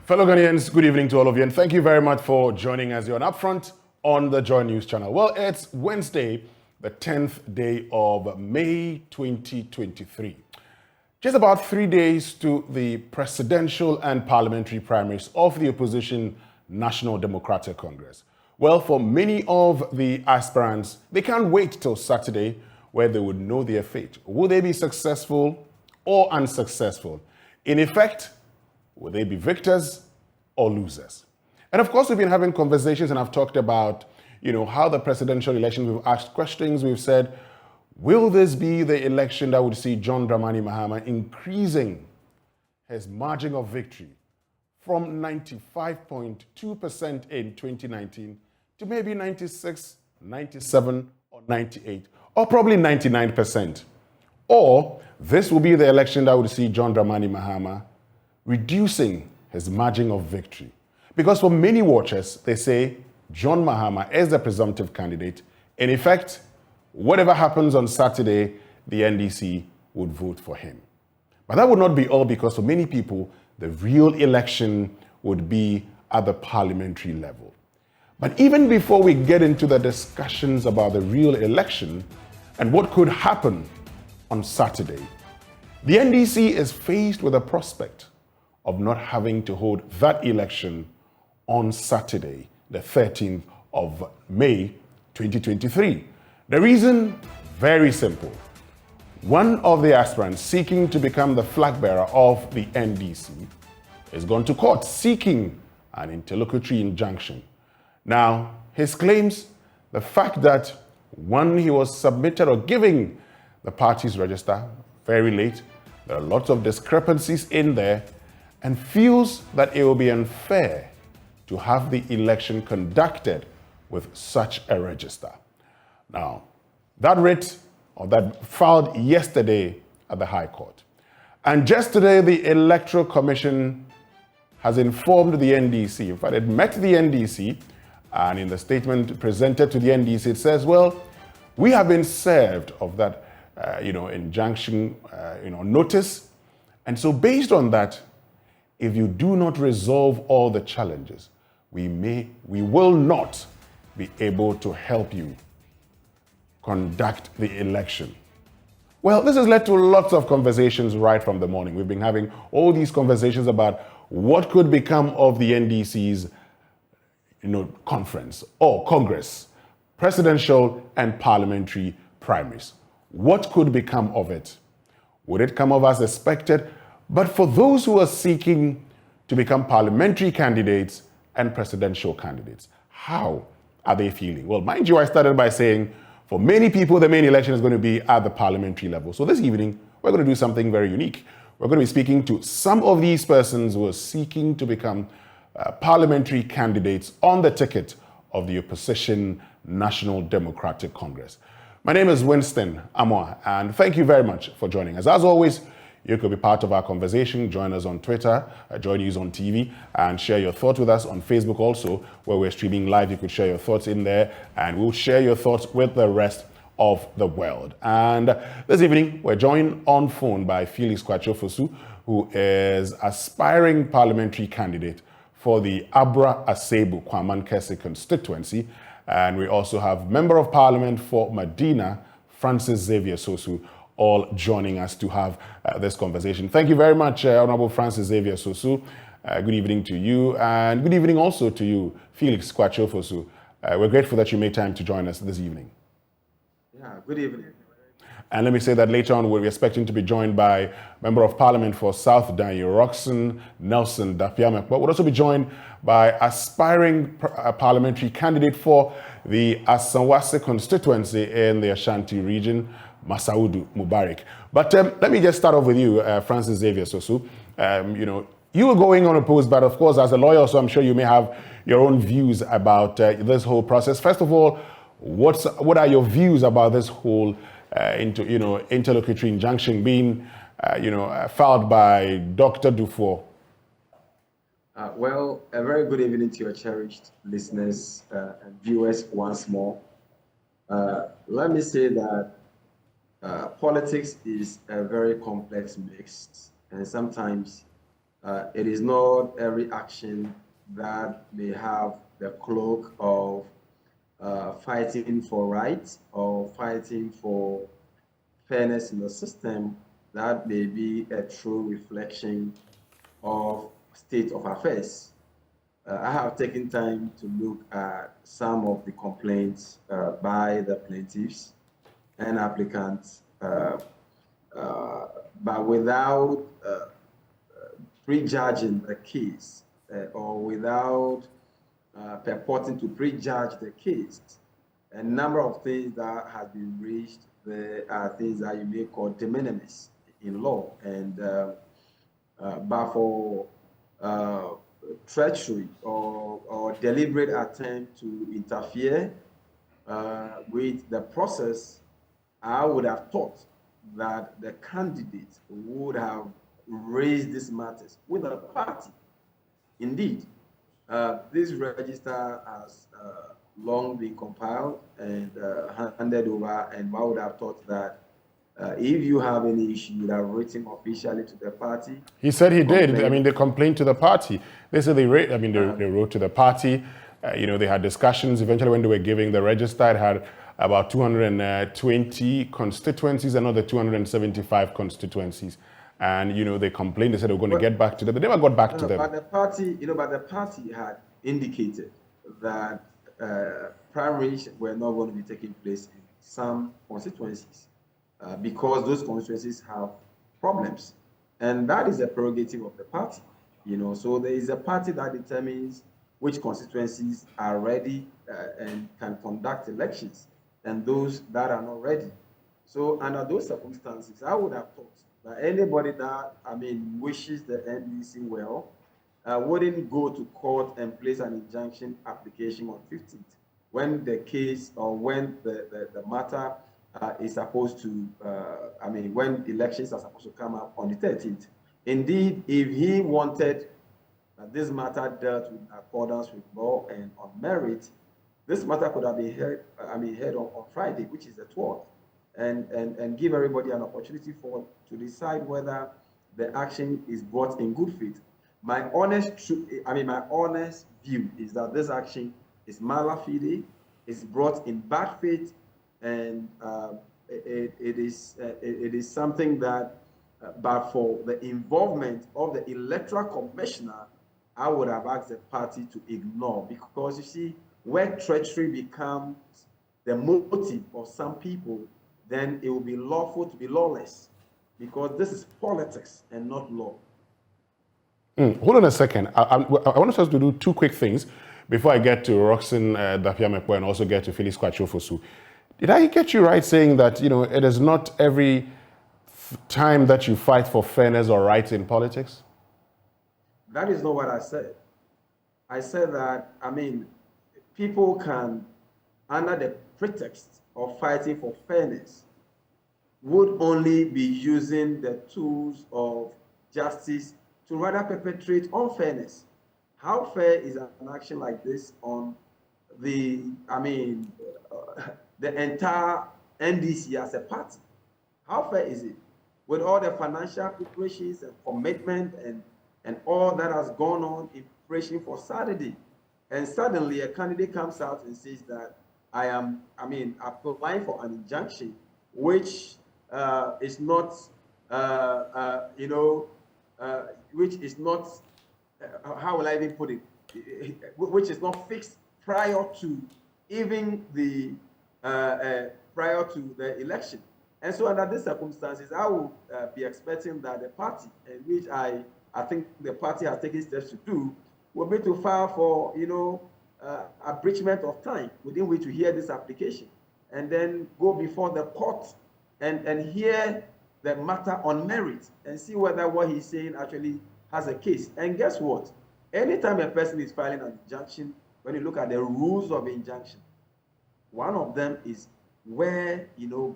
Fellow Ghanaians, good evening to all of you, and thank you very much for joining us here on Upfront on the Joy News channel. Well, it's Wednesday, the 10th day of May 2023. Just about 3 days to the presidential and parliamentary primaries of the opposition National Democratic Congress. Well, for many of the aspirants, they can't wait till Saturday where they would know their fate. Will they be successful or unsuccessful? In effect, will they be victors or losers? And of course, we've been having conversations, and I've talked about, how the presidential election, we've asked questions, we've said, will this be the election that would see John Dramani Mahama increasing his margin of victory from 95.2% in 2019 to maybe 96, 97, or 98, or probably 99%? Or this will be the election that would see John Dramani Mahama reducing his margin of victory. Because for many watchers, they say John Mahama is the presumptive candidate. In effect, whatever happens on Saturday, the NDC would vote for him. But that would not be all, because for many people, the real election would be at the parliamentary level. But even before we get into the discussions about the real election and what could happen on Saturday, the NDC is faced with a prospect of not having to hold that election on Saturday, the 13th of May, 2023. The reason, very simple. One of the aspirants seeking to become the flag bearer of the NDC has gone to court seeking an interlocutory injunction. Now, his claims, the fact that when he was submitted or giving the party's register very late, there are lots of discrepancies in there, and feels that it will be unfair to have the election conducted with such a register. Now, that writ, or that filed yesterday at the High Court. And just today, the Electoral Commission has informed the NDC. In fact, it met the NDC, and in the statement presented to the NDC, it says, well, we have been served of that, injunction, notice. And so based on that, if you do not resolve all the challenges, we will not be able to help you conduct the election. Well, this has led to lots of conversations right from the morning. We've been having all these conversations about what could become of the NDC's, conference or Congress, presidential and parliamentary primaries. What could become of it? Would it come off as expected? But for those who are seeking to become parliamentary candidates and presidential candidates, how are they feeling? Well, mind you, I started by saying, for many people, the main election is going to be at the parliamentary level. So this evening, we're going to do something very unique. We're going to be speaking to some of these persons who are seeking to become parliamentary candidates on the ticket of the opposition National Democratic Congress. My name is Winston Amoah, and thank you very much for joining us. As always, you could be part of our conversation. Join us on Twitter, join us on TV, and share your thoughts with us on Facebook also, where we're streaming live. You could share your thoughts in there, and we'll share your thoughts with the rest of the world. And this evening, we're joined on phone by Felix Kwachofosu, who is aspiring parliamentary candidate for the Abra Asebu Kwaman Kese constituency. And we also have Member of Parliament for Medina, Francis Xavier Sosu, all joining us to have this conversation. Thank you very much, Honorable Francis Xavier Sosu. Good evening to you, and good evening also to you, Felix Kwachofosu. We're grateful that you made time to join us this evening. Yeah, good evening. And let me say that later on, we're expecting to be joined by Member of Parliament for South Danny, Roxanne Nelson Dapiamek, but we'll also be joined by aspiring parliamentary candidate for the Asanwase constituency in the Ashanti region, Masaudu Mubarak. But let me just start off with you, Francis Xavier Sosu. You were going unopposed, but of course, as a lawyer, so I'm sure you may have your own views about this whole process. First of all, what are your views about this whole interlocutory injunction being filed by Dr. Dufour? Well, a very good evening to your cherished listeners and viewers once more. Let me say that politics is a very complex mix, and sometimes It is not every action that may have the cloak of fighting for rights or fighting for fairness in the system that may be a true reflection of state of affairs. I have taken time to look at some of the complaints by the plaintiffs and applicants, but without prejudging the case or without purporting to prejudge the case. A number of things that have been raised, there are things that you may call de minimis in law, and but for treachery or deliberate attempt to interfere with the process, I would have thought that the candidate would have raised these matters with the party. Indeed, this register has long been compiled and handed over, and I would have thought that if you have any issue, you would have written officially to the party. He said he did. I mean, they complained to the party. They said they wrote to the party. They had discussions. Eventually, when they were giving the register, it had about 220 constituencies, another 275 constituencies. And, they complained. They said they were going to get back to them, but they never got back to them. But the party had indicated that primaries were not going to be taking place in some constituencies because those constituencies have problems. And that is a prerogative of the party, So there is a party that determines which constituencies are ready and can conduct elections, and those that are not ready. So under those circumstances, I would have thought that anybody that, wishes the NDC well, wouldn't go to court and place an injunction application on 15th, when the case or when the matter is supposed to, when elections are supposed to come up on the 13th. Indeed, if he wanted this matter dealt in accordance with law and on merit, this matter could have been heard on Friday, which is the 12th, and give everybody an opportunity to decide whether the action is brought in good faith. My honest view is that this action is mala fide, is brought in bad faith, and it is something that, but for the involvement of the Electoral Commissioner, I would have asked the party to ignore, because you see, where treachery becomes the motive of some people, then it will be lawful to be lawless, because this is politics and not law. Hold on a second. I want us to do two quick things before I get to Roxanne Dapiamepo and also get to Phyllis Kwachofosu. Did I get you right saying that, it is not every time that you fight for fairness or rights in politics? That is not what I said. I said that, people can, under the pretext of fighting for fairness, would only be using the tools of justice to rather perpetrate unfairness. How fair is an action like this on the entire NDC as a party? How fair is it? With all the financial preparations and commitment and all that has gone on in preparation for Saturday, and suddenly a candidate comes out and says that I am applying for an injunction, which is not, which is not, how will I even put it, which is not fixed prior to even the, prior to the election. And so under these circumstances, I will be expecting that the party, and which I think the party has taken steps to do, will be to file for, abridgment of time within which to hear this application, and then go before the court and hear the matter on merit and see whether what he's saying actually has a case. And guess what? Anytime a person is filing an injunction, when you look at the rules of injunction, one of them is where,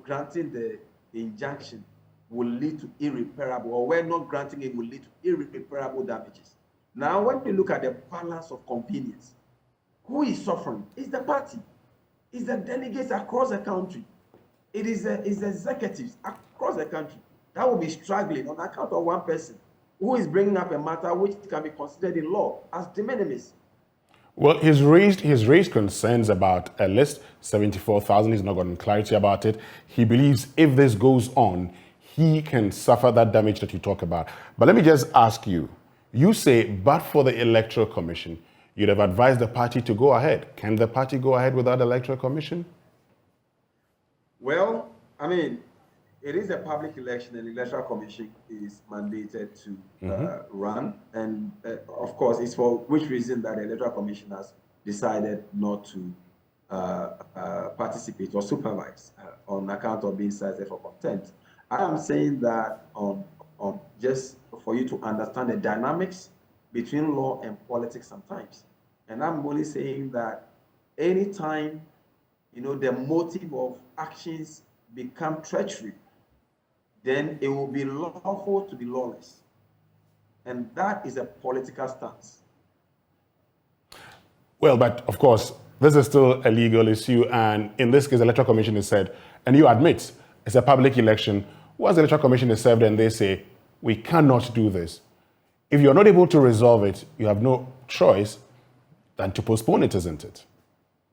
granting the injunction will lead to irreparable, or where not granting it will lead to irreparable damages. Now, when you look at the balance of convenience, who is suffering? It's the party. It's the delegates across the country. It is the executives across the country that will be struggling on account of one person who is bringing up a matter which can be considered in law as de minimis. Well, he's raised concerns about a list, 74,000. He's not gotten clarity about it. He believes if this goes on, he can suffer that damage that you talk about. But let me just ask you, you say, but for the Electoral Commission, you'd have advised the party to go ahead. Can the party go ahead without the Electoral Commission? Well, I mean, it is a public election, and the Electoral Commission is mandated to run. And of course, it's for which reason that the Electoral Commission has decided not to participate or supervise on account of being cited for contempt. I am saying that on just for you to understand the dynamics between law and politics sometimes. And I'm only saying that anytime, the motive of actions become treachery, then it will be lawful to be lawless. And that is a political stance. Well, but of course, this is still a legal issue. And in this case, the Electoral Commission has said, and you admit, it's a public election. Once the Electoral Commission is served and they say, we cannot do this, if you're not able to resolve it, you have no choice than to postpone it, isn't it?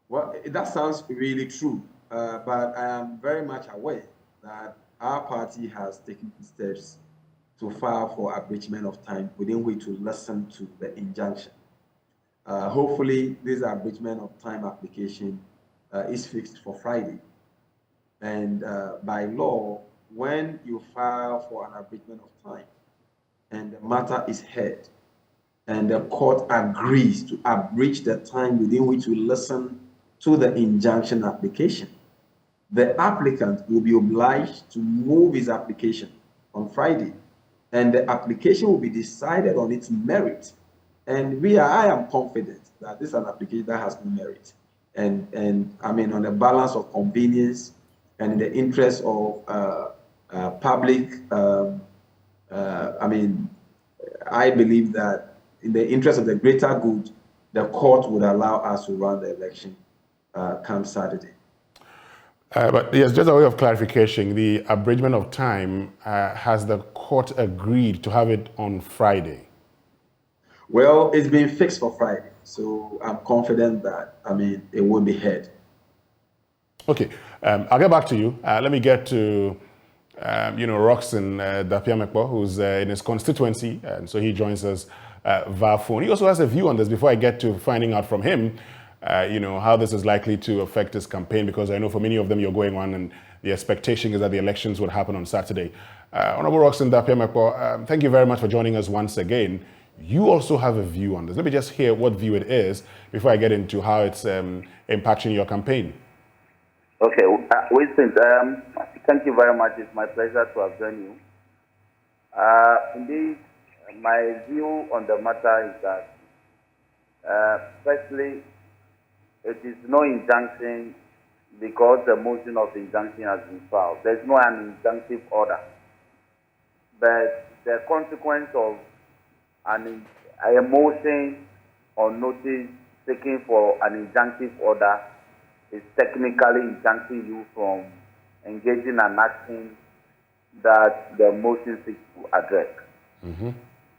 Well, that sounds really true. But I am very much aware that our party has taken steps to file for abridgment of time within which to listen to the injunction. Hopefully, this abridgment of time application is fixed for Friday. And by law, when you file for an abridgment of time and the matter is heard and the court agrees to abridge the time within which we listen to the injunction application, the applicant will be obliged to move his application on Friday, and the application will be decided on its merit. And I am confident that this is an application that has no merit. And I mean, on the balance of convenience and in the interest of public, I believe that in the interest of the greater good, the court would allow us to run the election come Saturday. But yes, just a way of clarification, the abridgment of time, has the court agreed to have it on Friday? Well, it's been fixed for Friday, so I'm confident that, it will be heard. Okay, I'll get back to you. Let me get to, Roxon Dapiamekpo, who's in his constituency, and so he joins us via phone. He also has a view on this before I get to finding out from him how this is likely to affect his campaign, because I know for many of them you're going on and the expectation is that the elections would happen on Saturday. Honorable Roxon Dapiamekpo, thank you very much for joining us once again. You also have a view on this. Let me just hear what view it is before I get into how it's impacting your campaign. Okay, Winston, thank you very much. It's my pleasure to have joined you. Indeed, my view on the matter is that, firstly, it is no injunction because the motion of injunction has been filed. There's no an injunctive order. But the consequence of a motion or notice taken for an injunctive order is technically injuncting you from engaging an action that the motion seeks to address.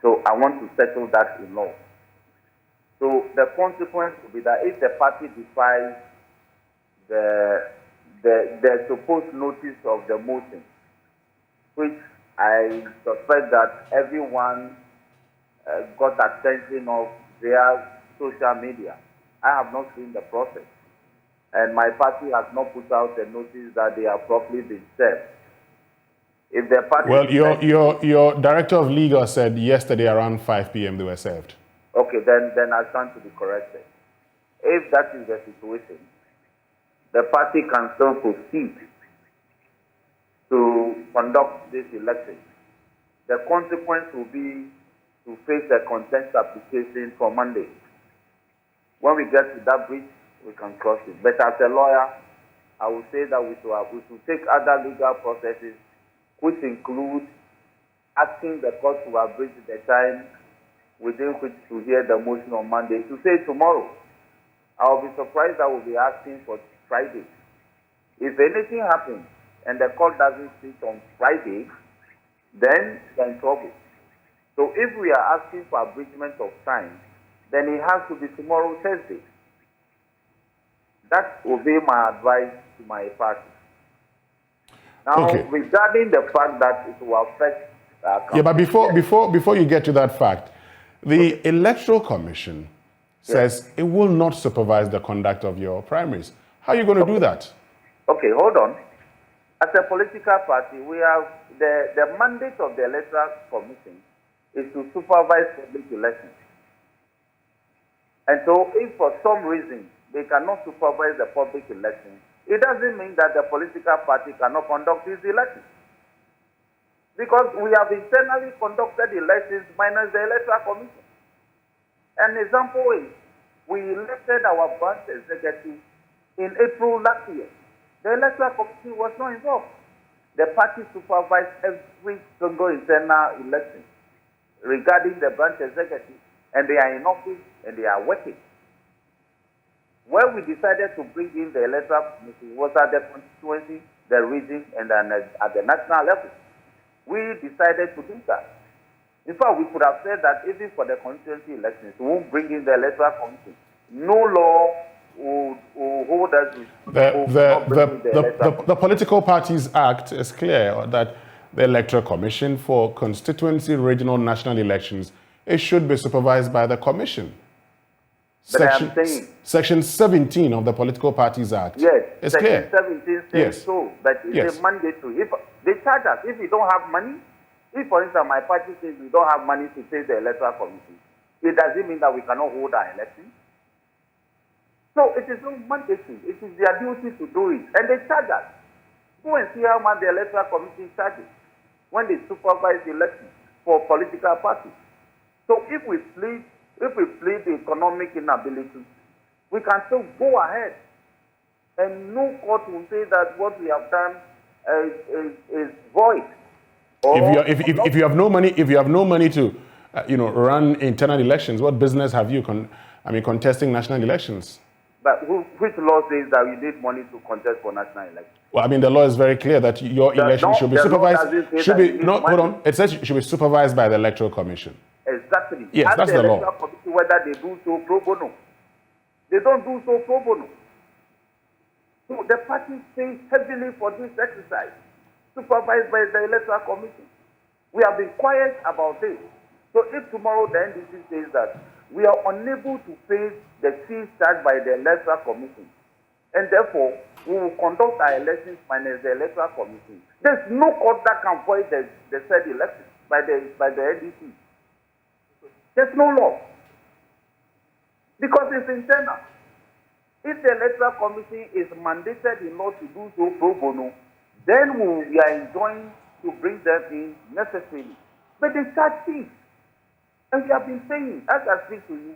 So I want to settle that in law. So the consequence will be that if the party defies the supposed notice of the motion, which I suspect that everyone got attention of their social media, I have not seen the process. And my party has not put out a notice that they have properly been served. If the party... Well, your director of legal said yesterday around 5 p.m. they were served. Okay, then I stand to be corrected. If that is the situation, the party can still proceed to conduct this election. The consequence will be to face a contempt application for Monday. When we get to that bridge, we can cross it. But as a lawyer, I would say that we should take other legal processes, which include asking the court to abridge the time within which to hear the motion on Monday, to say tomorrow. I will be surprised that we'll be asking for Friday. If anything happens and the court doesn't sit on Friday, then they're in trouble. So So if we are asking for abridgment of time, then it has to be tomorrow, Thursday. That will be my advice to my party. Now, regarding the fact that it will affect yeah, but before you get to that fact, the Electoral Commission says it will not supervise the conduct of your primaries. How are you going to do that? Okay, hold on. As a political party, we have the mandate of the Electoral Commission is to supervise public elections. And so if for some reason they cannot supervise the public elections, it doesn't mean that the political party cannot conduct these elections. Because we have internally conducted elections minus the Electoral Commission. An example is, we elected our branch executive in April last year. The Electoral Commission was not involved. The party supervised every single internal election regarding the branch executive, and they are in office and they are working. Where we decided to bring in the Electoral Commission was at the constituency, the region, and then at the national level. We decided to do that. In fact, we could have said that even for the constituency elections, we won't bring in the Electoral Commission. No law will hold us the Political Parties Act is clear that the Electoral Commission for constituency, regional, national elections, it should be supervised by the Commission. Section 17 of the Political Parties Act. Yes, it's Section clear. 17 says so, but it's a mandatory. If they charge us, if we don't have money, if for instance my party says we don't have money to pay the Electoral Commission, it doesn't mean that we cannot hold our elections. So it is not mandatory. It is their duty to do it, and they charge us. Go and see how much the Electoral Commission charges when they supervise the elections for political parties. So if we plead the economic inability, we can still go ahead, and no court will say that what we have done is void. If you have no money, to run internal elections, what business have you contesting national elections? But which law says that we need money to contest for national elections? Well, the law is very clear that your election should be supervised. Hold on. It says it should be supervised by the Electoral Commission. Exactly. Yes, ask that's the law. Commission whether they do so pro bono. They don't do so pro bono. So the party pays heavily for this exercise, supervised by the Electoral Commission. We have been quiet about this. So if tomorrow the NDC says that we are unable to pay the fees charged by the Electoral Commission, and therefore we will conduct our elections minus the Electoral Commission, there's no court that can void the said election by the NDC. There's no law. Because it's internal. If the Electoral Commission is mandated in law to do so pro bono, then we are enjoined to bring them in necessarily. But they charge fees. And we have been saying, as I speak to you,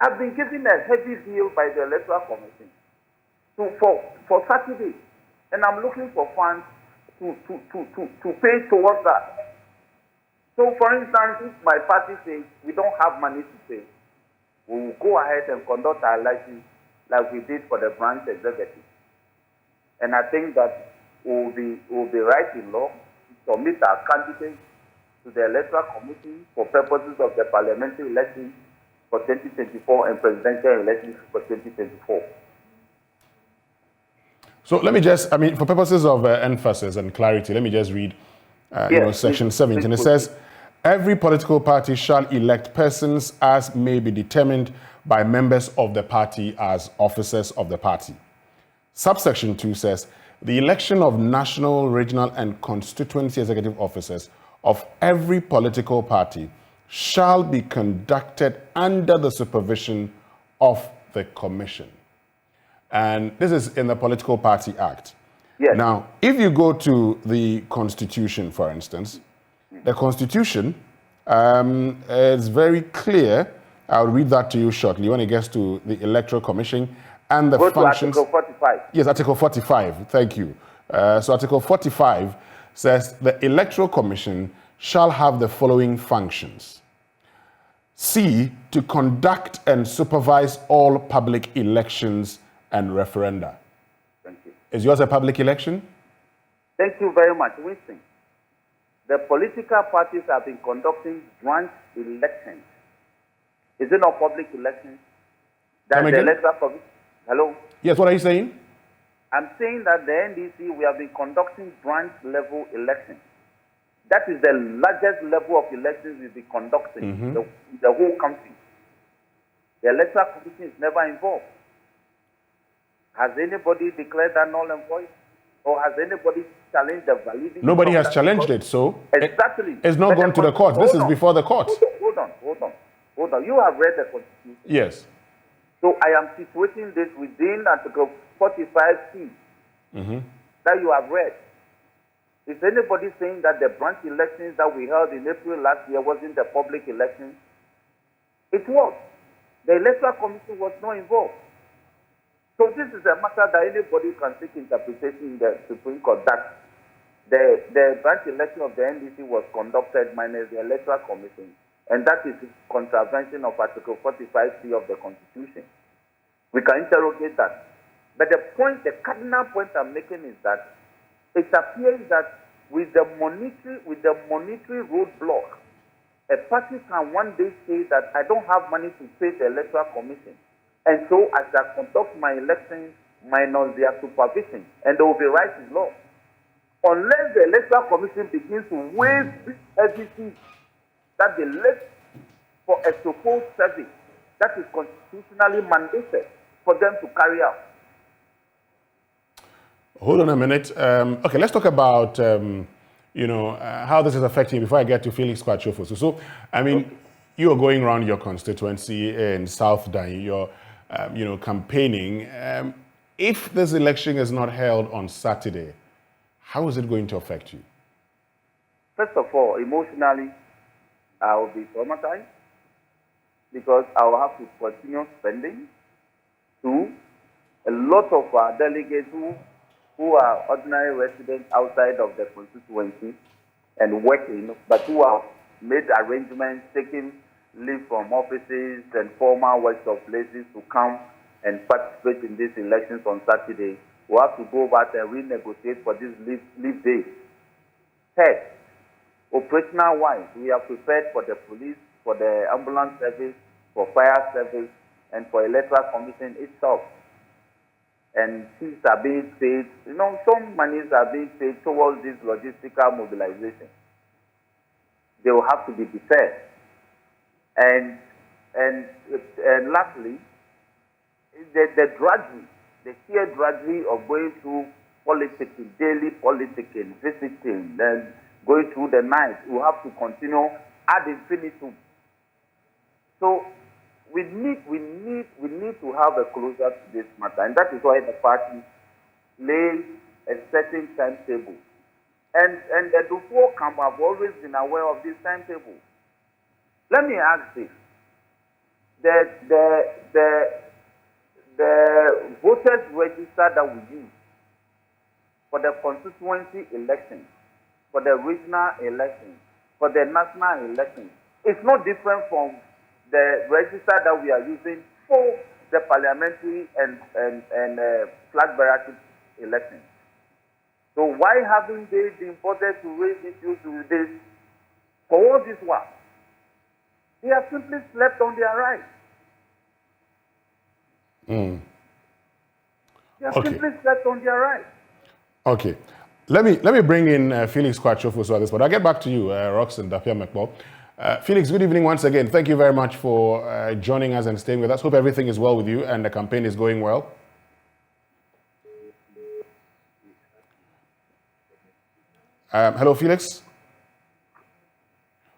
I've been given a heavy bill by the Electoral Commission for Saturday. And I'm looking for funds to pay towards that. So, for instance, if my party says we don't have money to pay, we will go ahead and conduct our elections like we did for the branch executive. And I think that we'll be right in law to submit our candidates to the Electoral Commission for purposes of the parliamentary elections for 2024 and presidential elections for 2024. So let me just, for purposes of emphasis and clarity, let me just read Section 17. It says, every political party shall elect persons as may be determined by members of the party as officers of the party. Subsection 2 says, the election of national, regional, and constituency executive officers of every political party shall be conducted under the supervision of the Commission. And this is in the Political Party Act. Yes. Now, if you go to the Constitution, for instance, the Constitution is very clear. I'll read that to you shortly when it gets to the Electoral Commission and the functions. Article 45. Yes, Article 45. Thank you. So Article 45 says the Electoral Commission shall have the following functions. C, to conduct and supervise all public elections and referenda. Thank you. Is yours a public election? Thank you very much, Winston. the political parties have been conducting branch elections. Is it not public elections? That the Electoral Commission. Hello? Yes, what are you saying? I'm saying that the NDC, we have been conducting branch level elections. That is the largest level of elections we've been conducting the whole country. The Electoral Commission is never involved. Has anybody declared that null and void? Or has anybody challenged the validity? Nobody has challenged it, so exactly. It's not gone to the court. This is before the court. Hold on. You have read the Constitution. Yes. So I am situating this within Article 45C that you have read. Is anybody saying that the branch elections that we held in April last year wasn't the public election? It was. The Electoral Commission was not involved. So this is a matter that anybody can take interpretation in the Supreme Court that the branch election of the NDC was conducted minus the Electoral Commission, and that is contravention of Article 45C of the Constitution. We can interrogate that. But the cardinal point I'm making is that it appears that with the monetary roadblock, a party can one day say that I don't have money to pay the Electoral Commission, and so I shall conduct my elections minus their supervision, and they will be right in law. Unless the Electoral Commission begins to waive everything that they left for a supposed service that is constitutionally mandated for them to carry out. Hold on a minute. Okay, let's talk about how this is affecting you before I get to Felix Kwachofosu. So, I mean, you are going around your constituency in South Dan. You're, campaigning. If this election is not held on Saturday, how is it going to affect you? First of all, emotionally, I will be traumatized because I will have to continue spending. Two, a lot of our delegates who are ordinary residents outside of the constituency and working, but who have made arrangements, taking leave from offices and former workshop places to come and participate in these elections on Saturday, will have to go back and renegotiate for these leave days. Third, operational-wise, we are prepared for the police, for the ambulance service, for fire service, and for Electoral Commission itself. And fees are being paid, some monies are being paid towards this logistical mobilization. They will have to be deferred. And lastly, the drudgery, the sheer drudgery of going through politicking, daily politicking, visiting, then going through the night, will have to continue ad infinitum. So we need to have a closer to this matter, and that is why the party lays a certain timetable. And the Dufo camp have always been aware of this timetable. Let me ask this: the voters register that we use for the constituency elections, for the regional elections, for the national elections, it's not different from the register that we are using for the parliamentary and flag bearer elections. So why haven't they been bothered to raise issues with this for all this while? They have simply slept on their rights. They have simply slept on their rights. Okay. Let me bring in Felix Kwachofosu at this point. I'll get back to you, Roxanne Dapia-McPaul. Felix, good evening once again. Thank you very much for joining us and staying with us. Hope everything is well with you and the campaign is going well. Hello, Felix.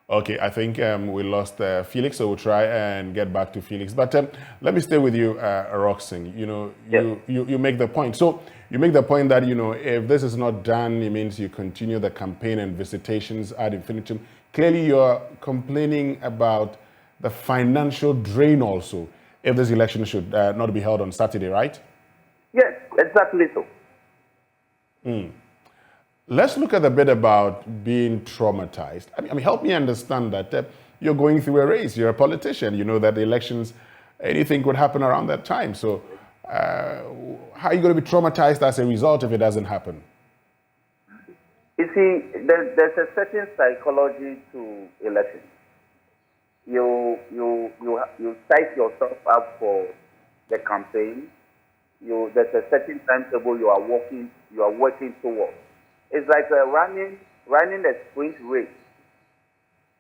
Okay, I think we lost Felix, so we'll try and get back to Felix. But let me stay with you, Roxanne. You make the point. So you make the point that, if this is not done, it means you continue the campaign and visitations ad infinitum. Clearly, you're complaining about the financial drain also, if this election should not be held on Saturday, right? Yes, exactly so. Let's look at the bit about being traumatized. I mean, help me understand that you're going through a race. You're a politician. You know that the elections, anything could happen around that time. So how are you going to be traumatized as a result if it doesn't happen? You see, there's a certain psychology to elections. You psych yourself up for the campaign. There's a certain timetable you are working towards. It's like running a sprint race.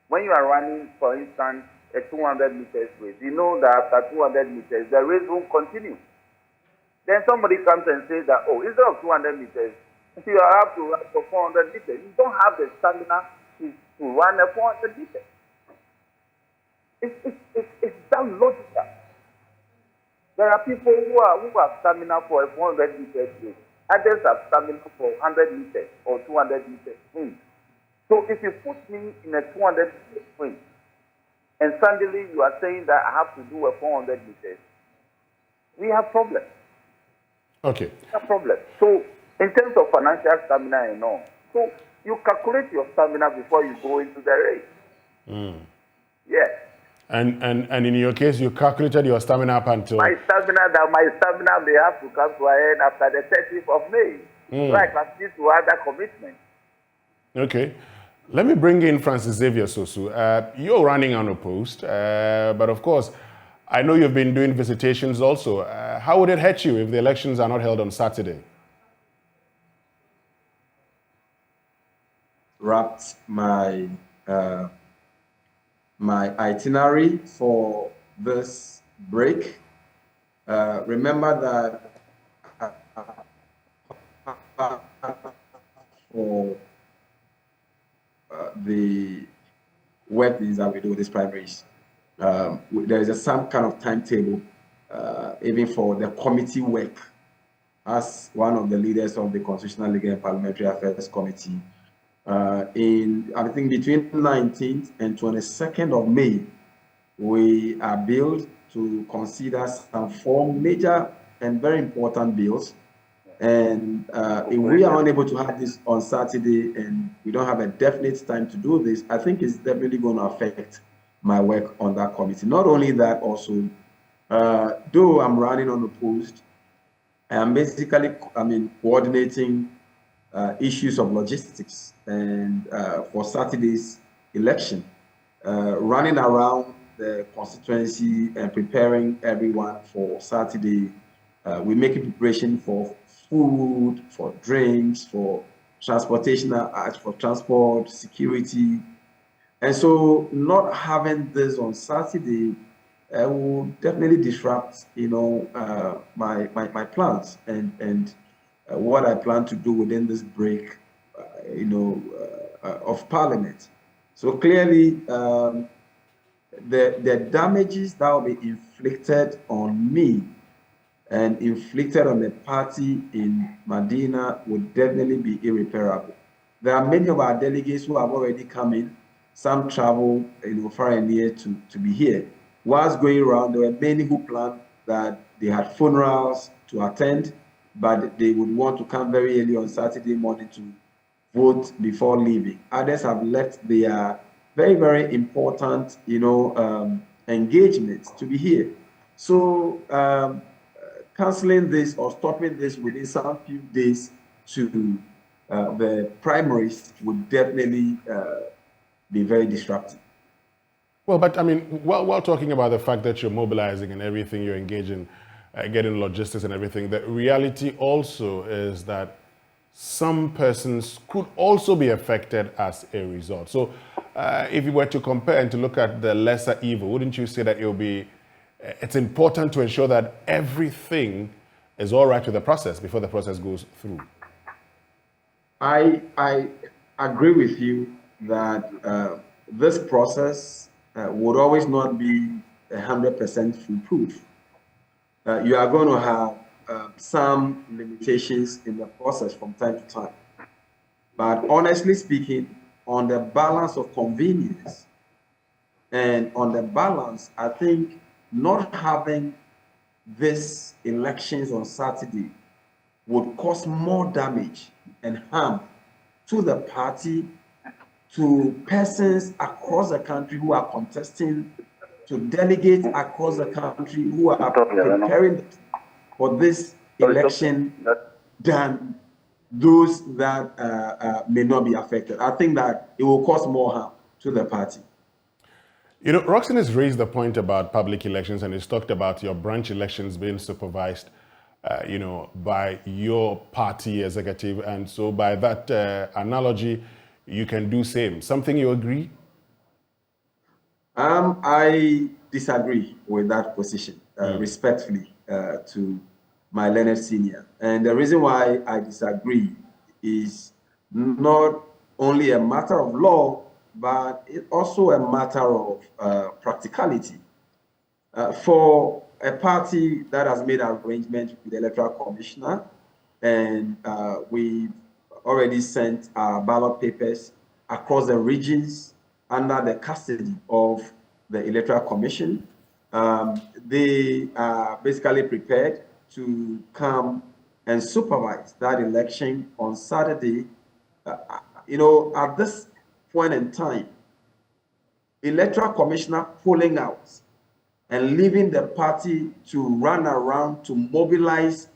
When you are running, for instance, a 200 meters race, you know that after 200 meters, the race won't continue. Then somebody comes and says that, oh, instead of 200 meters, you have to run for 400 meters. You don't have the stamina to run a 400 meters. It's that logical. There are people who have stamina for a 400 meters race. Others have stamina for 100 meters or 200 meters sprint. So if you put me in a 200 meter sprint, and suddenly you are saying that I have to do a 400 meters, we have problems. Okay. We have problems. So in terms of financial stamina and all, so you calculate your stamina before you go into the race. Yes. And in your case, you calculated your stamina up until... My stamina may have to come to an end after the 30th of May. Like I need to other commitments. Okay. Let me bring in Francis Xavier Sosu. You're running unopposed, but of course, I know you've been doing visitations also. How would it hurt you if the elections are not held on Saturday? Wrapped my itinerary for this break. Remember that for the work that we do with these primaries, there is some kind of timetable, even for the committee work. As one of the leaders of the Constitutional Legal and Parliamentary Affairs Committee, I think between 19th and 22nd of May, we are billed to consider some 4 major and very important bills. And if we are unable to have this on Saturday and we don't have a definite time to do this, I think it's definitely going to affect my work on that committee. Not only that, also, though I'm running unopposed, I'm basically, coordinating issues of logistics and for Saturday's election, running around the constituency and preparing everyone for Saturday. We're making preparation for food, for drinks, for transportation, for transport, security. And so not having this on Saturday will definitely disrupt, my plans and what I plan to do within this break, of Parliament. So clearly, the damages that will be inflicted on me and inflicted on the party in Medina would definitely be irreparable. There are many of our delegates who have already come in. Some travel, far and near to be here. Whilst going around, there were many who planned that they had funerals to attend, but they would want to come very early on Saturday morning to vote before leaving. Others have left their very, very important, engagements to be here. So canceling this or stopping this within some few days to the primaries would definitely be very disruptive. Well, but while talking about the fact that you're mobilizing and everything, you're engaging, getting logistics and everything, the reality also is that some persons could also be affected as a result. So if you were to compare and to look at the lesser evil, wouldn't you say that it's important to ensure that everything is all right with the process before the process goes through? I agree with you that this process would always not be 100% foolproof. You are going to have some limitations in the process from time to time. But honestly speaking, on the balance of convenience and on the balance, I think not having these elections on Saturday would cause more damage and harm to the party, to persons across the country who are contesting, to delegates across the country who are preparing for this election than those that may not be affected. I think that it will cause more harm to the party. You know, Roxanne has raised the point about public elections and has talked about your branch elections being supervised, by your party executive. And so by that analogy, you can do same. Something you agree? I disagree with that position, respectfully to my learned senior. And the reason why I disagree is not only a matter of law, but it's also a matter of practicality. For a party that has made arrangements with the Electoral Commissioner, and we've already sent our ballot papers across the regions under the custody of the Electoral Commission. They are basically prepared to come and supervise that election on Saturday. At this point in time, Electoral Commissioner pulling out and leaving the party to run around to mobilize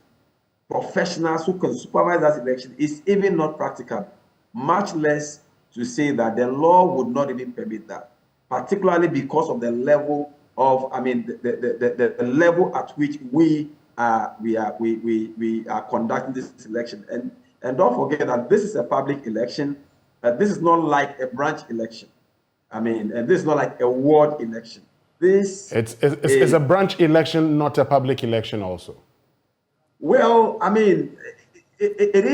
professionals who can supervise that election is even not practical, much less to say that the law would not even permit that, particularly because of the level of, the level at which we are conducting this election. And don't forget that this is a public election. This is not like a branch election. And this is not like a ward election. It's a branch election, not a public election also. Well, it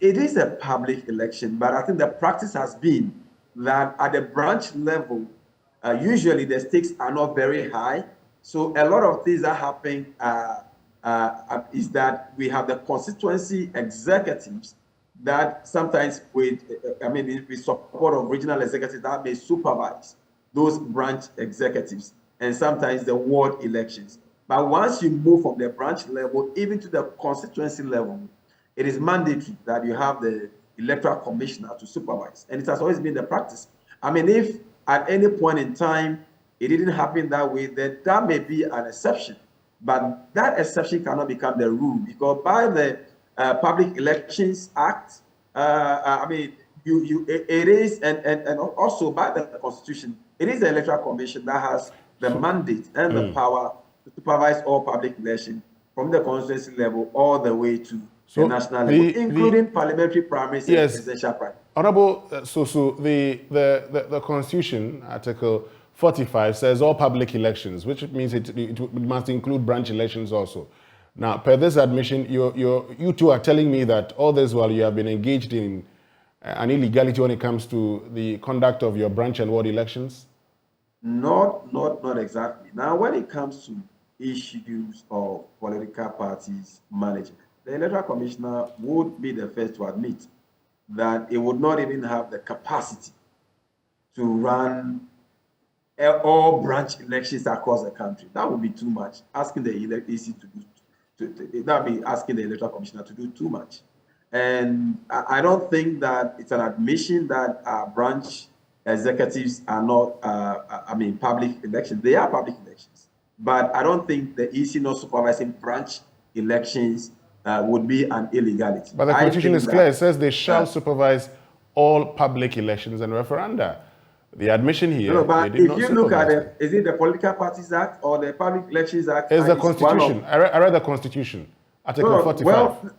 is a public election, but I think the practice has been that at the branch level, usually the stakes are not very high. So a lot of things that happen is that we have the constituency executives that sometimes with support of regional executives that may supervise those branch executives and sometimes the ward elections. But once you move from the branch level even to the constituency level, it is mandatory that you have the Electoral Commissioner to supervise. And it has always been the practice. If at any point in time it didn't happen that way, then that may be an exception. But that exception cannot become the rule, because by the Public Elections Act, it is, and also by the Constitution, it is the Electoral Commission that has the mandate and the power to supervise all public elections from the constituency level all the way to the national level, including parliamentary primaries and presidential primaries. Honorable, the Constitution, Article 45, says all public elections, which means it must include branch elections also. Now, per this admission, you two are telling me that all this while you have been engaged in an illegality when it comes to the conduct of your branch and ward elections? Not exactly. Now, when it comes to issues of political parties management, the Electoral Commissioner would be the first to admit that it would not even have the capacity to run all branch elections across the country. That would be too much. Asking the EC that would be asking the Electoral Commissioner to do too much. And I don't think that it's an admission that branch executives are not, public elections. They are public elections. But I don't think the EC not supervising branch elections would be an illegality. But the Constitution is clear. It says they shall supervise all public elections and referenda. The admission here, no, but if you look at it, is it the Political Parties Act or the Public Elections Act? It's the Constitution. I read the Constitution, Article 45.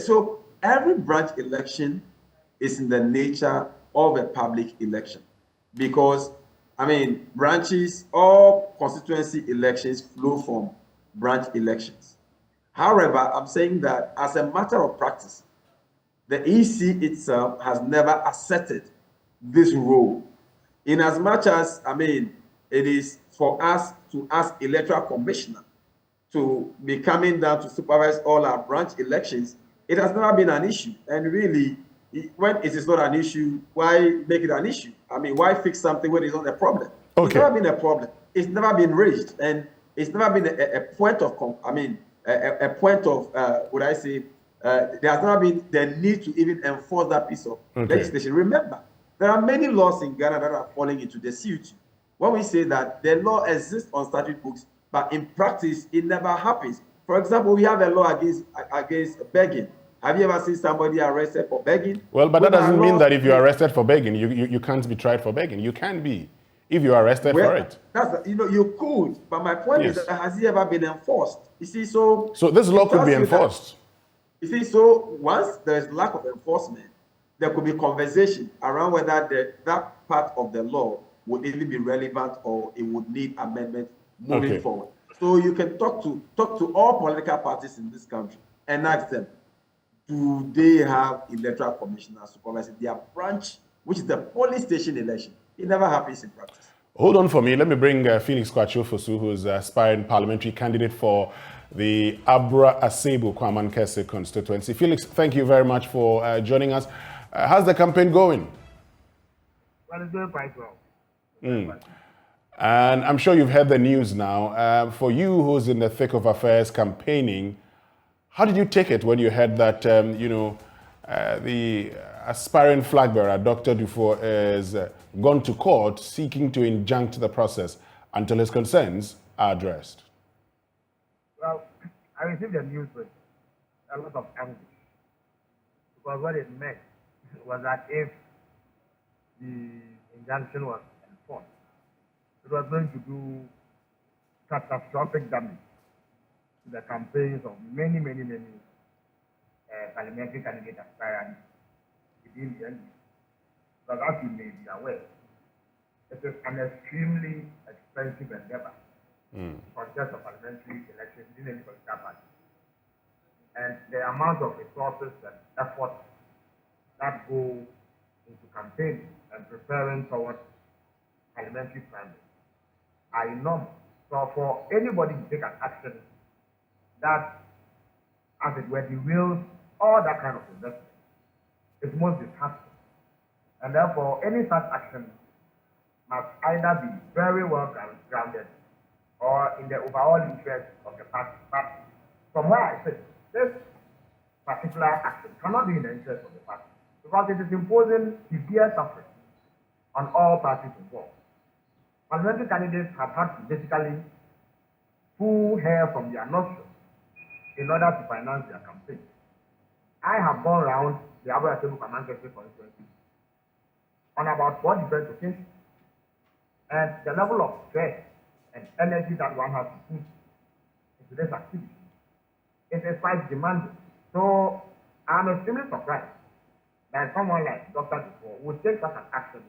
So every branch election is in the nature of a public election, because branches, all constituency elections flow from branch elections. However, I'm saying that as a matter of practice, the EC itself has never asserted this role, in as much as it is for us to ask Electoral Commissioner to be coming down to supervise all our branch elections. It has never been an issue, and really, when it is not an issue, why make it an issue? Why fix something when it's not a problem? Okay. It's never been a problem. It's never been raised, and it's never been a point of would I say, there has never been the need to even enforce that piece of legislation. Remember, there are many laws in Ghana that are falling into the CUT. When we say that the law exists on statute books, but in practice, it never happens. For example, we have a law against begging. Have you ever seen somebody arrested for begging? Well, but that doesn't mean that if you're arrested. arrested for begging, you can't be tried for begging. You can be if you're arrested for it. You could, but my point is Yes. that has it ever been enforced? You see, so this law could be enforced. You see, so once there's lack of enforcement, there could be conversation around whether that part of the law would really be relevant or it would need amendment moving forward. So you can talk to all political parties in this country and ask them, do they have electoral commissioners supervising their branch, which is the polling station election? It never happens in practice. Hold on for me. Let me bring Felix Kwachofosu, who is aspiring parliamentary candidate for the Abra Asebu Kwaman Kese constituency. Felix, thank you very much for joining us. How's the campaign going? Well, it's doing quite well. And I'm sure you've heard the news now. For you who's in the thick of affairs campaigning, how did you take it when you heard that, the aspiring flag bearer, Dr. Dufour, is gone to court seeking to injunct the process until his concerns are addressed? Well, I received the news with a lot of anguish, because what it meant was that if the injunction was enforced, it was going to do catastrophic damage to the campaigns of many parliamentary candidate aspirants within the NDC. But as you may be aware, it is an extremely expensive endeavor to contest a parliamentary election within any political party. And the amount of resources and effort that go into campaigning and preparing towards parliamentary primaries are enormous. So for anybody to take an action that, as it were, derails all that kind of investment, it's most disheartening. And therefore, any such action must either be very well grounded or in the overall interest of the party. But from where I sit, this particular action cannot be in the interest of the party, because it is imposing severe suffering on all parties involved. Parliamentary candidates have had to basically pull hair from their nostrils in order to finance their campaign. I have gone around the Abra Asebu constituency on about 4 different occasions, and the level of stress and energy that one has to put into this activity is quite demanding. So I'm extremely surprised that someone like Dr. Dufour would take such an action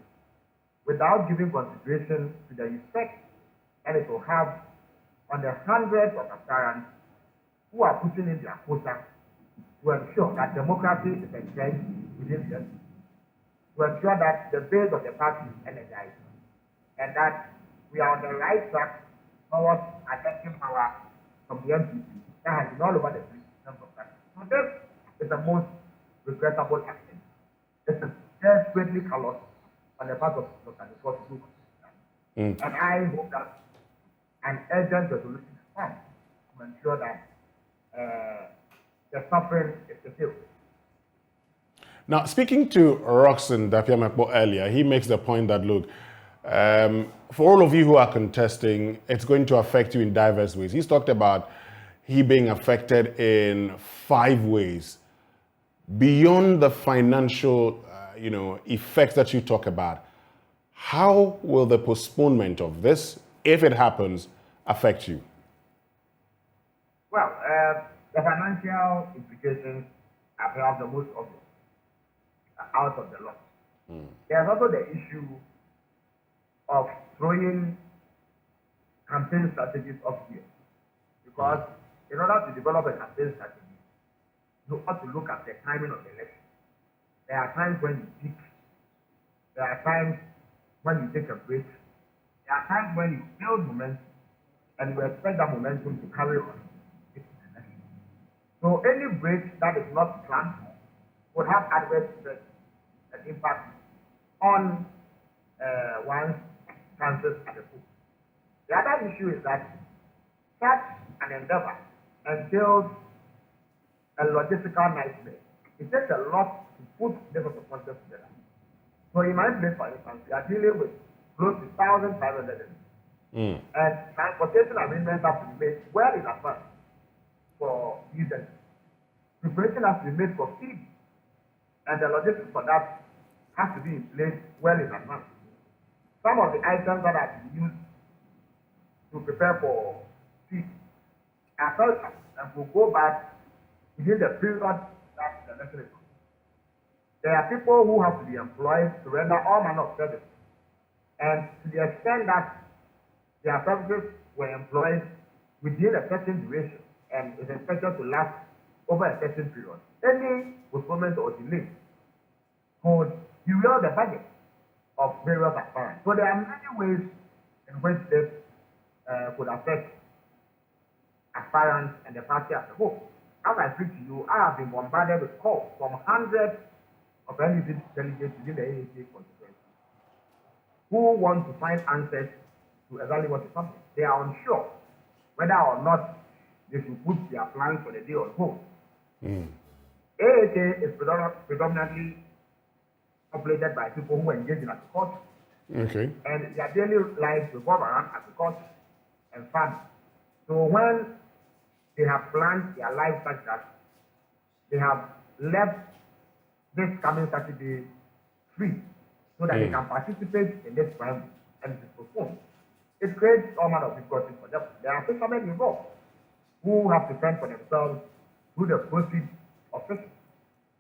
without giving consideration to the effect that it will have on the hundreds of aspirants who are putting in their quota to ensure that democracy is entrenched within the NDC, to ensure that the base of the party is energized, and that we are on the right track towards attacking power from the NDC that has been all over the place in terms of that. So this is the most regrettable action. This is desperately callous on the part of Dr. Dufour to do. And I hope that an urgent resolution is found to ensure that the suffering is fulfilled. Now, speaking to Roxanne Dapiamakbo earlier, he makes the point that, look, for all of you who are contesting, it's going to affect you in diverse ways. He's talked about he being affected in 5 ways. Beyond the financial, effects that you talk about, how will the postponement of this, if it happens, affect you? Well, the financial implications are perhaps the most obvious, out of the law. There's also the issue of throwing campaign strategies off here, because in order to develop a campaign strategy, you ought to look at the timing of the election. There are times when you peak. There are times when you take a break. There are times when you build momentum, and you expect that momentum to carry on into the election. So any break that is not planned for would have adverse effects and impact on one's chances at the poll. The other issue is that such an endeavor entails a logistical nightmare. It takes a lot to put this sort of contest together. So in my place, for instance, we are dealing with close to 1,500 and transportation arrangements have to be made well in advance for users. preparation has to be made for feed, and the logistics for that has to be in place well in advance. Some of the items that are used to prepare for feed are filtered and will go back within the period that the election is on. There are people who have to be employed to render all manner of services. And to the extent that their services were employed within a certain duration and is expected to last over a certain period, any postponement or delay could derail the budget of various aspirants. So there are many ways in which this could affect aspirants and the party as a whole. As I speak to you, I have been bombarded with calls from hundreds of NDC delegates within the AAC constituency who want to find answers to exactly what is happening. They are unsure whether or not they should put their plans for the day on hold. AAC is predominantly populated by people who engage in agriculture. Okay. And their daily lives revolve around agriculture and farming. So when they have planned their lives such that they have left this coming Saturday free so that they can participate in this primary and it is postponed, it creates all manner of difficulties for them. There are fishermen involved who have to fend for themselves through the proceeds of fishing.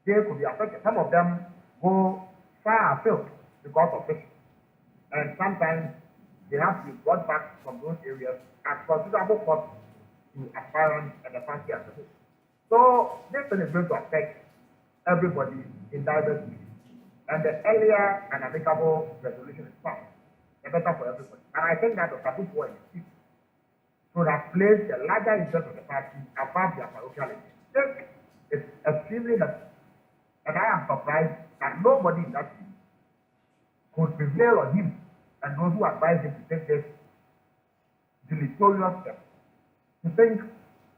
They could be affected. Some of them go far afield because of fishing. And sometimes they have to be brought back from those areas at considerable cost to aspirants and the party as a whole. So this thing is going to affect everybody in diverse ways. And the earlier an amicable resolution is found, the better for everybody. And I think that Dr. Akufo and his team should have placed the larger interest of the party above their parochial interest. This is extremely necessary. And I am surprised that nobody in that team could prevail on him and those who advise him to take this deleterious step, to think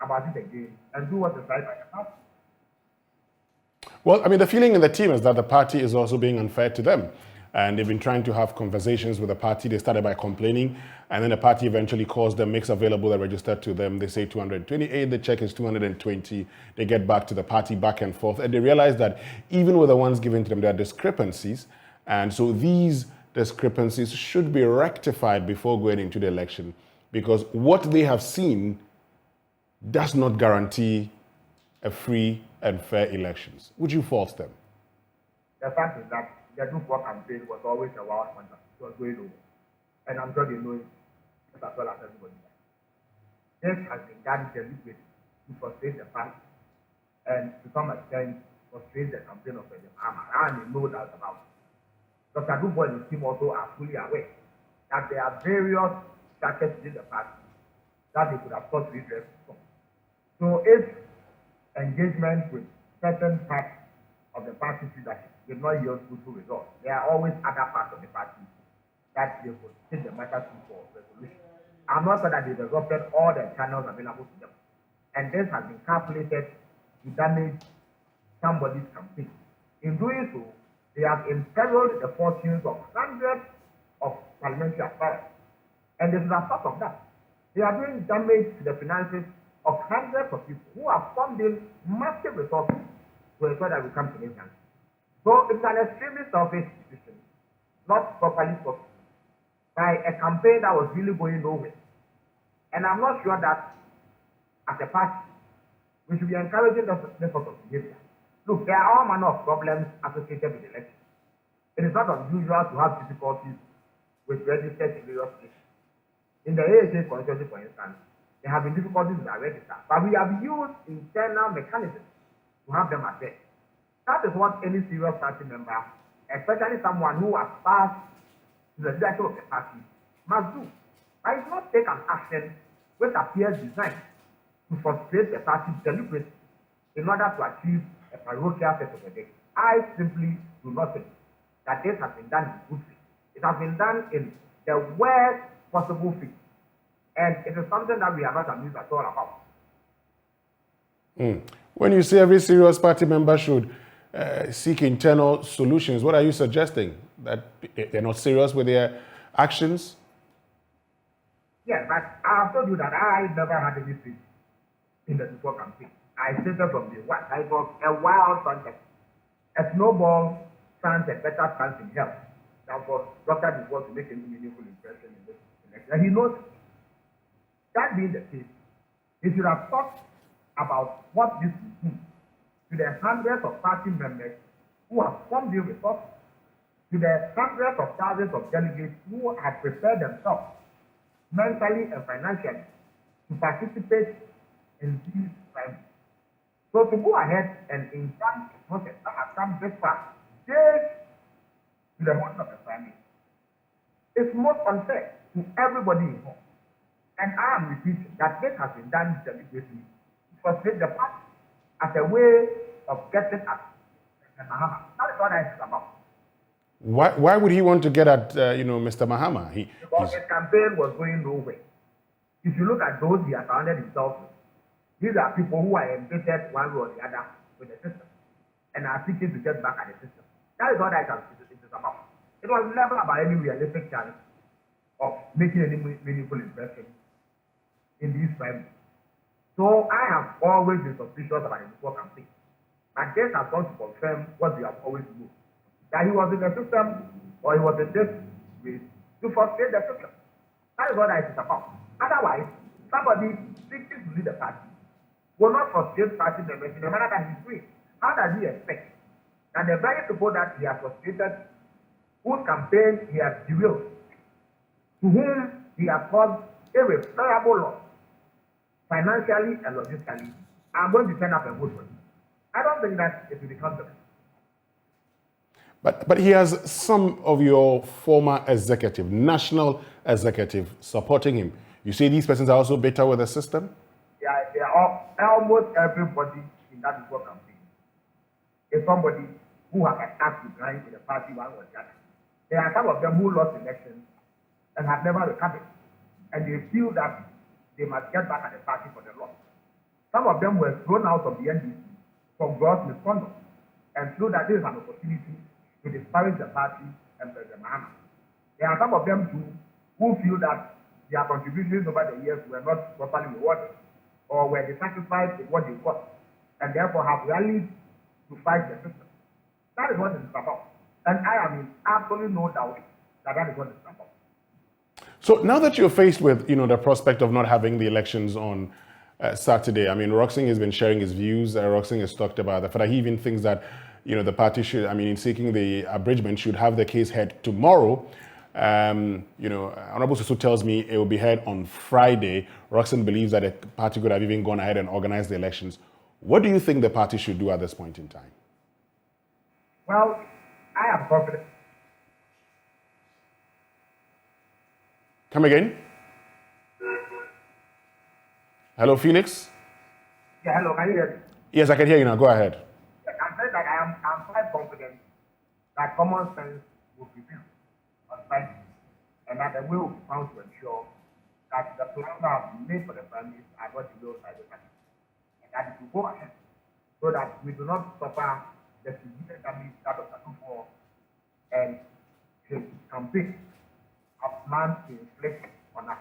about it again and do what is right by the party. Well, I mean, the feeling in the team is that the party is also being unfair to them. And they've been trying to have conversations with the party. They started by complaining, and then the party eventually calls them, makes available the register to them. They say 228, the check is 220. They get back to the party, back and forth. And they realize that even with the ones given to them, there are discrepancies. And so these discrepancies should be rectified before going into the election, because what they have seen does not guarantee a free and fair elections. Would you fault them? The fact is that the Duke campaign was always a wild wonder. It was going over. And I'm sure they know it as well as everybody. This has been done deliberately to frustrate the party and to some extent frustrate the campaign of President Amoah. And they know that about it. Dr. Duke and his team also are fully aware that there are various structures within the party that they could have sought redress from. So if engagement with certain parts of the party's leadership did not yield fruitful results, there are always other parts of the party that they could take the matter to for resolution. I'm not sure that they've exhausted all the channels available to them. And this has been calculated to damage somebody's campaign. In doing so, they have imperiled the fortunes of hundreds of parliamentary aspirants. And this is a part of that. They are doing damage to the finances of hundreds of people who have pumped in massive resources to ensure that we come to this country. So it's an extremely selfish decision, not properly thought by a campaign that was really going nowhere. And I'm not sure that as a party, we should be encouraging this sort of behavior. Look, there are all manner of problems associated with the election. It is not unusual to have difficulties with registers in various places. In the AHA constituency, for instance, there have been difficulties with our register, but we have used internal mechanisms to have them addressed. That is what any serious party member, especially someone who aspires to the leadership of the party, must do. I will not take an action which appears designed to frustrate the party deliberately in order to achieve a parochial set of the day. I simply do not think that this has been done in good faith. It has been done in the worst possible faith. And it is something that we are not amused at all about. When you say every serious party member should seek internal solutions, what are you suggesting? That they're not serious with their actions? Yes, but I have told you that I never had any faith in the before campaign. I stated from the one, it was a wild contest. A snowball stands a better chance in hell than for Dr. Dubois to make any meaningful impression in this election. And he knows it. That being the case, he should have thought about what this will do to the hundreds of party members who have formed the report, to the hundreds of thousands of delegates who have prepared themselves mentally and financially to participate in these primaries. So to go ahead and injunct a process that has come this far, days to the morning of the primary, is most unfair to everybody involved. And I am repeating that this has been done deliberately to frustrate the party as a way of getting at Mr. Mahama. That is what I is about. Why would he want to get at Mr. Mahama? Because his campaign was going nowhere. If you look at those he has surrounded himself with, these are people who are embittered one way or the other with the system and are seeking to get back at the system. That is what it is about. It was never about any realistic chance of making any meaningful impression in these primaries. So I have always been suspicious about the before campaign. But this has gone to confirm what we have always known. That he was in the system or he was in this race to frustrate the system. That is what it is about. Otherwise, somebody seeking to lead the party will not frustrate party members in the manner that he's doing. How does he expect that the very people that he has frustrated, whose campaign he has derailed, to whom he has caused irreparable loss, financially and logistically, are going to turn up and vote for him? I don't think that it will become the. But he has some of your former executive, national executive, supporting him. You say these persons are also bitter with the system? Yeah, they are almost everybody in that before campaign is somebody who has attacked the grind in the party one or the other. There are some of them who lost elections and have never recovered. And they feel that they must get back at the party for the loss. Some of them were thrown out of the NDC for gross misconduct and feel that this is an opportunity to disparage the party and President Mahama. There are some of them too who feel that their contributions over the years were not properly rewarded or were dissatisfied with what they got and therefore have rallied to fight the system. That is what it is about. And I am in absolutely no doubt that that is what it is about. So now that you're faced with, the prospect of not having the elections on Saturday, I mean, Roxing has been sharing his views. Roxing has talked about the fact that he even thinks that, the party should, in seeking the abridgment, should have the case heard tomorrow. Honorable Susu tells me it will be heard on Friday. Roxing believes that the party could have even gone ahead and organized the elections. What do you think the party should do at this point in time? Well, I am confident. Come again? Hello, Felix? Yeah, hello, can you hear me? Yes, I can hear you now. Go ahead. I'm saying that I'm quite confident that common sense will prevail on Friday, and that the way will be found to ensure that the plans that have been made for the families are not delayed by the party, and that it will go ahead so that we do not suffer the severe damage that Dr. Dubois and his campaign have planned to inflict on us.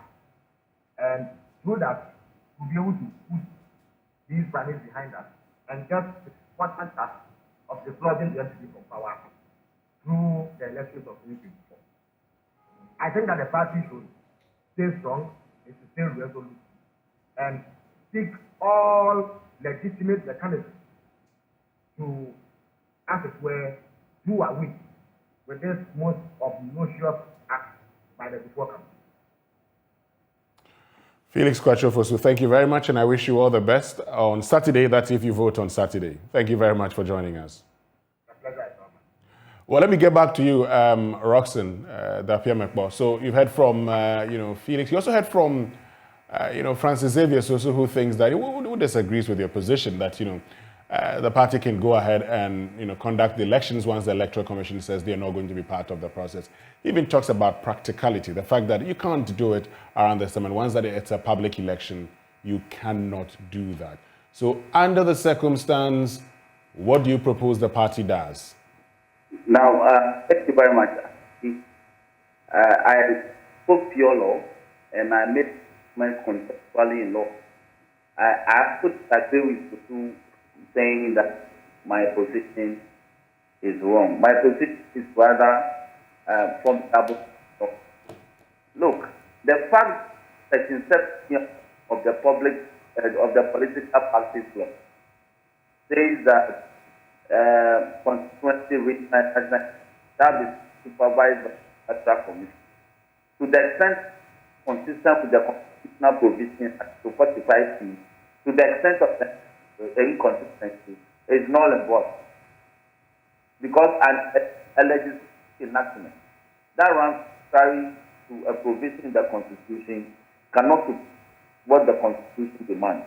And through that, we'll be able to put these families behind us and just important task of dislodging the NDC from power through the elections of 2024. I think that the party should stay strong, it should stay resolute, and seek all legitimate mechanisms to, as it were, do away with this most obnoxious act by the before campaign. Felix Kwachofosu, thank you very much, and I wish you all the best on Saturday. That's if you vote on Saturday. Thank you very much for joining us. A pleasure. Well, let me get back to you, Roxanne Dapiamekbo. So you've heard from, Felix. You also heard from, Francis Xavier Soso, who thinks that, who disagrees with your position that, the party can go ahead and, conduct the elections once the Electoral Commission says they're not going to be part of the process. He even talks about practicality, the fact that you can't do it around this time, and once that it's a public election, you cannot do that. So under the circumstance, what do you propose the party does? Now, thank you very much. I spoke pure law, and I made my conceptually in law. I could agree with Tutu saying that my position is wrong. My position is rather formidable. Look, the fact that inception of the public of the political practice law says that constituency regional shall be supervised by the Electoral Commission. To the extent consistent with the constitutional provision to 45C, to the extent of the inconsistency, is null and void. Because a legislative enactment that runs contrary to a provision in the Constitution cannot do what the Constitution demands.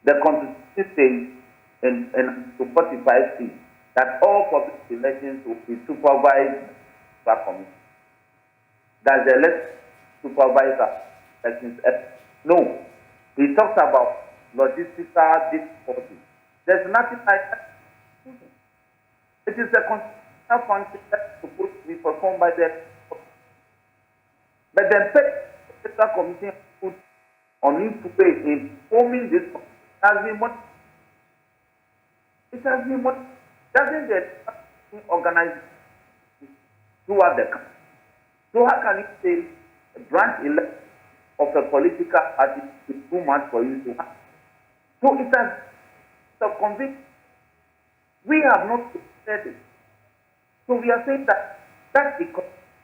The Constitution says in 45C that all public elections will be supervised by the Commission. That the election supervisor elections. No, he talks about logistical difficulties. There's nothing like that. It is a constitutional function that's supposed to be performed by the. But then, the Electoral Commission put on him to pay in forming this has been much. It has been much. Doesn't the organize throughout the country? So how can you say a branch election of a political party is too much for you to have? So it has convinced. We have not said it. So we are saying that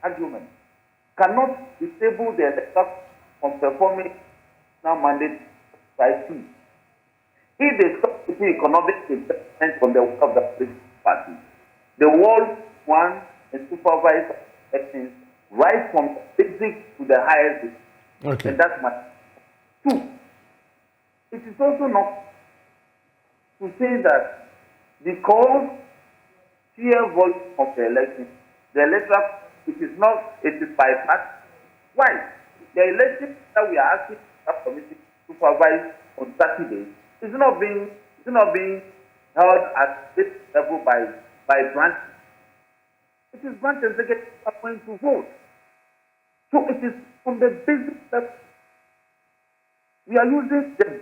argument cannot disable the electoral from performing now mandate by two. If they stop taking economic investment from the work of the political party, the world one and supervise elections right from the basic to the highest. Okay. And that's my two. It is also not to say that because sheer volume of the election, the electoral, it is by party. Why? The election that we are asking the committee to supervise on Saturday is not being held at this level by branch. It is branch executive going to vote. So it is from the basic level. We are using the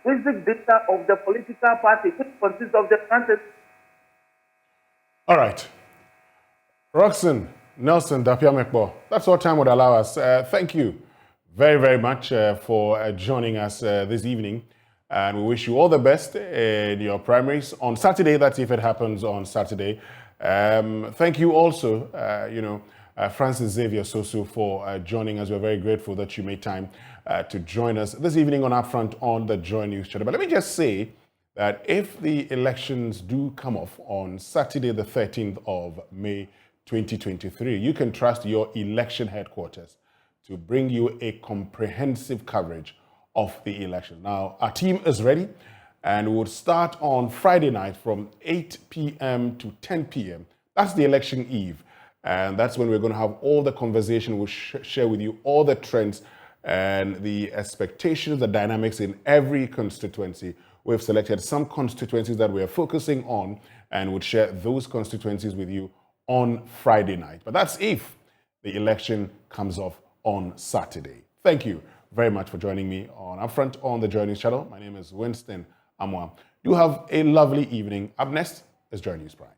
basic data of the political party, which consists of the branches. All right. Roxanne Nelson Dapiamekbo, that's all time would allow us. Thank you very, very much for joining us this evening. And we wish you all the best in your primaries on Saturday. That's if it happens on Saturday. Thank you also, Francis Xavier Sosu for joining us. We're very grateful that you made time to join us this evening on Upfront on the Joy News Channel. But let me just say that if the elections do come off on Saturday, the 13th of May, 2023, you can trust your election headquarters to bring you a comprehensive coverage of the election. Now, our team is ready and we'll start on Friday night from 8 p.m. to 10 p.m. That's the election eve. And that's when we're going to have all the conversation. We'll share with you all the trends and the expectations, the dynamics in every constituency. We've selected some constituencies that we are focusing on and would share those constituencies with you on Friday night. But that's if the election comes off on Saturday. Thank you very much for joining me on Upfront on the Joy News Channel. My name is Winston Amoah. You have a lovely evening. Up next is Joy News Prime.